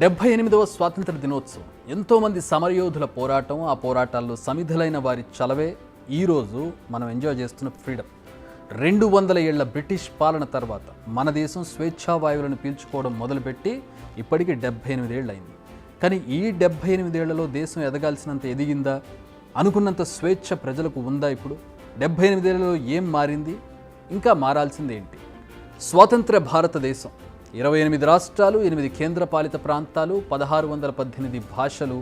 78వ స్వాతంత్ర దినోత్సవం ఎంతోమంది సమరయోధుల పోరాటం, ఆ పోరాటాల్లో సమిధులైన వారి చలవే ఈరోజు మనం ఎంజాయ్ చేస్తున్న ఫ్రీడమ్. 200 ఏళ్ల బ్రిటిష్ పాలన తర్వాత మన దేశం స్వేచ్ఛావాయువులను పీల్చుకోవడం మొదలుపెట్టి ఇప్పటికీ 78 ఏళ్ళు అయింది. కానీ ఈ 78 ఏళ్లలో దేశం ఎదగాల్సినంత ఎదిగిందా? అనుకున్నంత స్వేచ్ఛ ప్రజలకు ఉందా? ఇప్పుడు 78 ఏళ్లలో ఏం మారింది? ఇంకా మారాల్సింది ఏంటి? స్వాతంత్ర భారతదేశం 28 రాష్ట్రాలు, 8 కేంద్రపాలిత ప్రాంతాలు, 1618 భాషలు,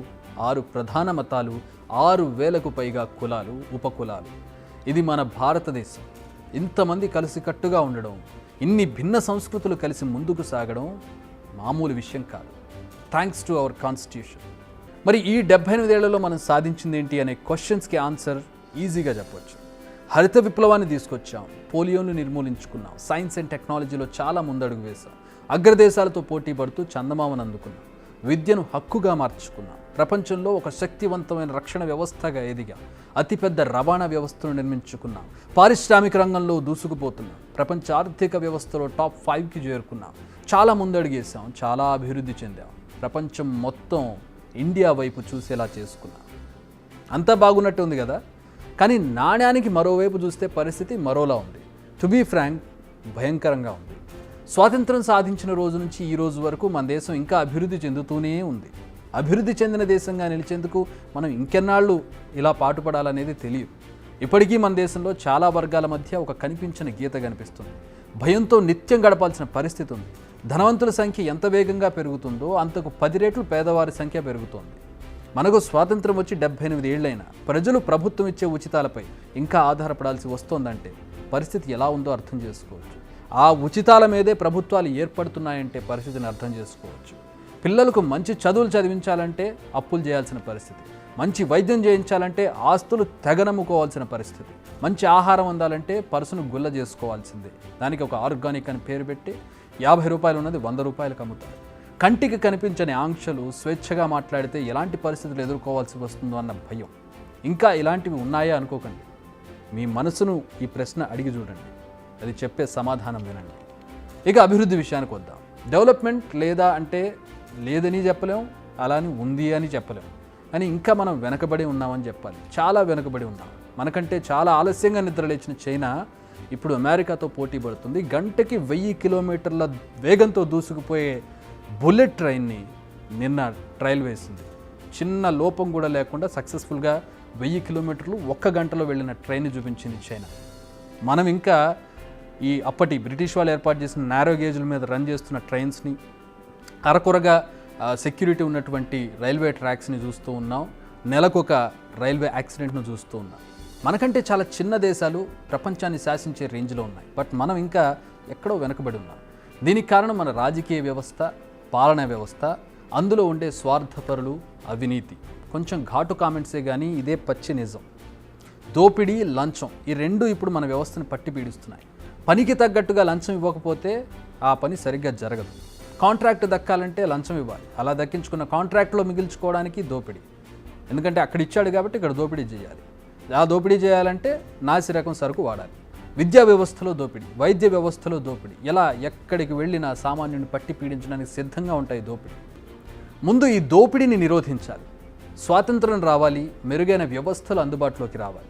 6 ప్రధాన మతాలు, 6000కు పైగా కులాలు, ఉపకులాలు. ఇది మన భారతదేశం. ఇంతమంది కలిసికట్టుగా ఉండడం, ఇన్ని భిన్న సంస్కృతులు కలిసి ముందుకు సాగడం మామూలు విషయం కాదు. Thanks to our constitution. మరి ఈ 78 ఏళ్లలో మనం సాధించింది ఏంటి అనే క్వశ్చన్స్కి ఆన్సర్ ఈజీగా చెప్పవచ్చు. హరిత విప్లవాన్ని తీసుకొచ్చాం, పోలియోను నిర్మూలించుకున్నాం, సైన్స్ అండ్ టెక్నాలజీలో చాలా ముందడుగు వేశాం, అగ్రదేశాలతో పోటీ పడుతూ చందమామను అందుకున్నాం, విద్యను హక్కుగా మార్చుకున్నాం, ప్రపంచంలో ఒక శక్తివంతమైన రక్షణ వ్యవస్థగా ఎదిగాం, అతిపెద్ద రవాణా వ్యవస్థను నిర్మించుకున్నాం, పారిశ్రామిక రంగంలో దూసుకుపోతున్నాం, ప్రపంచ ఆర్థిక వ్యవస్థలో టాప్ 5కి చేరుకున్నాం, చాలా ముందడుగేసాం, చాలా అభివృద్ధి చెందాం, ప్రపంచం మొత్తం ఇండియా వైపు చూసేలా చేసుకున్నాం. అంతా బాగున్నట్టు ఉంది కదా. కానీ నాణ్యానికి మరోవైపు చూస్తే పరిస్థితి మరోలా ఉంది. టు బీ ఫ్రాంక్, భయంకరంగా ఉంది. స్వాతంత్రం సాధించిన రోజు నుంచి ఈ రోజు వరకు మన దేశం ఇంకా అభివృద్ధి చెందుతూనే ఉంది. అభివృద్ధి చెందిన దేశంగా నిలిచేందుకు మనం ఇంకెన్నాళ్ళు ఇలా పాటుపడాలనేది తెలియదు. ఇప్పటికీ మన దేశంలో చాలా వర్గాల మధ్య ఒక కనిపించని గీత కనిపిస్తుంది. భయంతో నిత్యం గడపాల్సిన పరిస్థితి ఉంది. ధనవంతుల సంఖ్య ఎంత వేగంగా పెరుగుతుందో అంతకు 10 రెట్లు పేదవారి సంఖ్య పెరుగుతోంది. మనకు స్వాతంత్రం వచ్చి 78 ఏళ్లైనా ప్రజలు ప్రభుత్వం ఇచ్చే ఉచితాలపై ఇంకా ఆధారపడాల్సి వస్తోందంటే పరిస్థితి ఎలా ఉందో అర్థం చేసుకోవచ్చు. ఆ ఉచితాల మీదే ప్రభుత్వాలు ఏర్పడుతున్నాయంటే పరిస్థితిని అర్థం చేసుకోవచ్చు. పిల్లలకు మంచి చదువులు చదివించాలంటే అప్పులు చేయాల్సిన పరిస్థితి, మంచి వైద్యం చేయించాలంటే ఆస్తులు తెగనమ్ముకోవాల్సిన పరిస్థితి, మంచి ఆహారం అందాలంటే పర్సును గుల్ల చేసుకోవాల్సిందే. దానికి ఒక ఆర్గానిక్ అని పేరు పెట్టి 50 రూపాయలు ఉన్నది 100 రూపాయలకు అమ్ముతారు. కంటికి కనిపించని ఆంక్షలు, స్వేచ్ఛగా మాట్లాడితే ఎలాంటి పరిస్థితులు ఎదుర్కోవాల్సి వస్తుందో అన్న భయం. ఇంకా ఇలాంటివి ఉన్నాయా అనుకోకండి. మీ మనసును ఈ ప్రశ్న అడిగి చూడండి, అది చెప్పే సమాధానం వినండి. ఇక అభివృద్ధి విషయానికి వద్దాం. డెవలప్మెంట్ లేదా అంటే లేదని చెప్పలేం, అలాని ఉంది అని చెప్పలేం. కానీ ఇంకా మనం వెనకబడి ఉన్నామని చెప్పాలి. చాలా వెనకబడి ఉన్నాం. మనకంటే చాలా ఆలస్యంగా నిద్రలేచిన చైనా ఇప్పుడు అమెరికాతో పోటీ పడుతుంది. గంటకి 1000 కిలోమీటర్ల వేగంతో దూసుకుపోయే బుల్లెట్ ట్రైన్ని నిన్న ట్రయల్ వేసింది. చిన్న లోపం కూడా లేకుండా సక్సెస్ఫుల్గా 1000 కిలోమీటర్లు 1 గంటలో వెళ్ళిన ట్రైన్ చూపించింది చైనా. మనం ఇంకా ఈ అప్పటి బ్రిటిష్ వాళ్ళు ఏర్పాటు చేసిన నారో గేజ్ల మీద రన్ చేస్తున్న ట్రైన్స్ని, అరకొరగా సెక్యూరిటీ ఉన్నటువంటి రైల్వే ట్రాక్స్ని చూస్తూ ఉన్నాం. నెలకొక రైల్వే యాక్సిడెంట్ను చూస్తూ ఉన్నాం. మనకంటే చాలా చిన్న దేశాలు ప్రపంచాన్ని శాసించే రేంజ్లో ఉన్నాయి. బట్ మనం ఇంకా ఎక్కడో వెనకబడి ఉన్నాం. దీనికి కారణం మన రాజకీయ వ్యవస్థ, పాలనా వ్యవస్థ, అందులో ఉండే స్వార్థపరులు, అవినీతి. కొంచెం ఘాటు కామెంట్సే కానీ ఇదే పచ్చి నిజం. దోపిడీ, లంచం, ఈ రెండు ఇప్పుడు మన వ్యవస్థను పట్టి పీడిస్తున్నాయి. పనికి తగ్గట్టుగా లంచం ఇవ్వకపోతే ఆ పని సరిగ్గా జరగదు. కాంట్రాక్ట్ దక్కాలంటే లంచం ఇవ్వాలి. అలా దక్కించుకున్న కాంట్రాక్ట్లో మిగిల్చుకోవడానికి దోపిడీ. ఎందుకంటే అక్కడ ఇచ్చాడు కాబట్టి ఇక్కడ దోపిడీ చేయాలి. ఆ దోపిడీ చేయాలంటే నాసి రకం సరుకు వాడాలి. విద్యా వ్యవస్థలో దోపిడీ, వైద్య వ్యవస్థలో దోపిడీ, ఎలా ఎక్కడికి వెళ్ళినా సామాన్యుని పట్టి పీడించడానికి సిద్ధంగా ఉంటాయి దోపిడీ. ముందు ఈ దోపిడీని నిరోధించాలి. స్వాతంత్రం రావాలి, మెరుగైన వ్యవస్థలు అందుబాటులోకి రావాలి.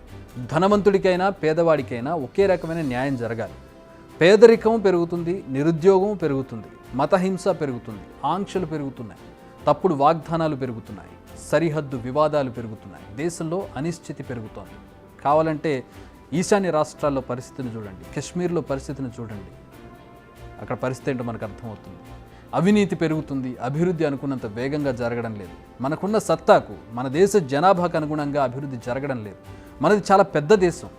ధనవంతుడికైనా పేదవాడికైనా ఒకే రకమైన న్యాయం జరగాలి. పేదరికం పెరుగుతుంది, నిరుద్యోగం పెరుగుతుంది, మతహింస పెరుగుతుంది, ఆంక్షలు పెరుగుతున్నాయి, తప్పుడు వాగ్దానాలు పెరుగుతున్నాయి, సరిహద్దు వివాదాలు పెరుగుతున్నాయి, దేశంలో అనిశ్చితి పెరుగుతోంది. కావాలంటే ఈశాన్య రాష్ట్రాల్లో పరిస్థితిని చూడండి, కశ్మీర్లో పరిస్థితిని చూడండి. అక్కడ పరిస్థితి ఏంటో మనకు అర్థమవుతుంది. అవినీతి పెరుగుతుంది, అభివృద్ధి అనుకున్నంత వేగంగా జరగడం లేదు. మనకున్న సత్తాకు, మన దేశ జనాభాకు అనుగుణంగా అభివృద్ధి జరగడం లేదు. మనది చాలా పెద్ద దేశం.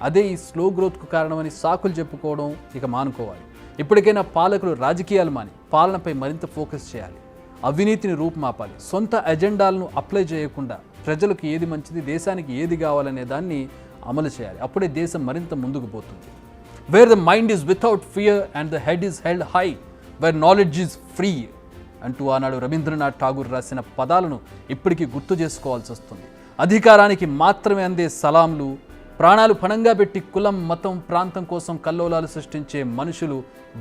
అదే ఈ స్లో గ్రోత్కు కారణమని సాకులు చెప్పుకోవడం ఇక మానుకోవాలి. ఇప్పటికైనా పాలకులు రాజకీయాలు మాని పాలనపై మరింత ఫోకస్ చేయాలి. అవినీతిని రూపుమాపాలి. సొంత ఎజెండాలను అప్లై చేయకుండా ప్రజలకు ఏది మంచిది, దేశానికి ఏది కావాలనే దాన్ని అమలు చేయాలి. అప్పుడే దేశం మరింత ముందుకు పోతుంది. Where the mind is without fear and the head is held high, where knowledge is free అంటూ ఆనాడు రవీంద్రనాథ్ ఠాగూర్ రాసిన పదాలను ఇప్పటికీ గుర్తు చేసుకోవాల్సి వస్తుంది. అధికారానికి మాత్రమే అందే సలాంలు, ప్రాణాలు పణంగా పెట్టి కులం, మతం, ప్రాంతం కోసం కల్లోలాలు సృష్టించే మనుషులు,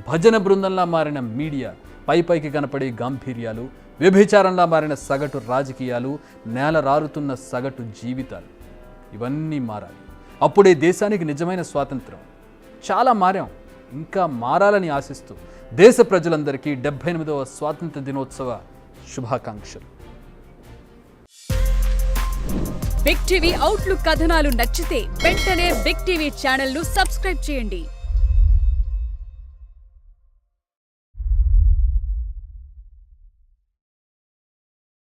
భజన బృందంలా మారిన మీడియా, పైకి కనపడే గాంభీర్యాలు, వ్యభిచారంలా మారిన సగటు రాజకీయాలు, నేల రారుతున్న సగటు జీవితాలు ఇవన్నీ మారాలి. అప్పుడే దేశానికి నిజమైన స్వాతంత్రం. చాలా మారాం, ఇంకా మారాలని ఆశిస్తూ దేశ ప్రజలందరికీ 78వ స్వాతంత్ర దినోత్సవ శుభాకాంక్షలు. బిగ్ టీవీ అవుట్లుక్ కథనాలు నచ్చితే వెంటనే బిగ్ టీవీ ఛానల్ ను సబ్స్క్రైబ్ చేయండి.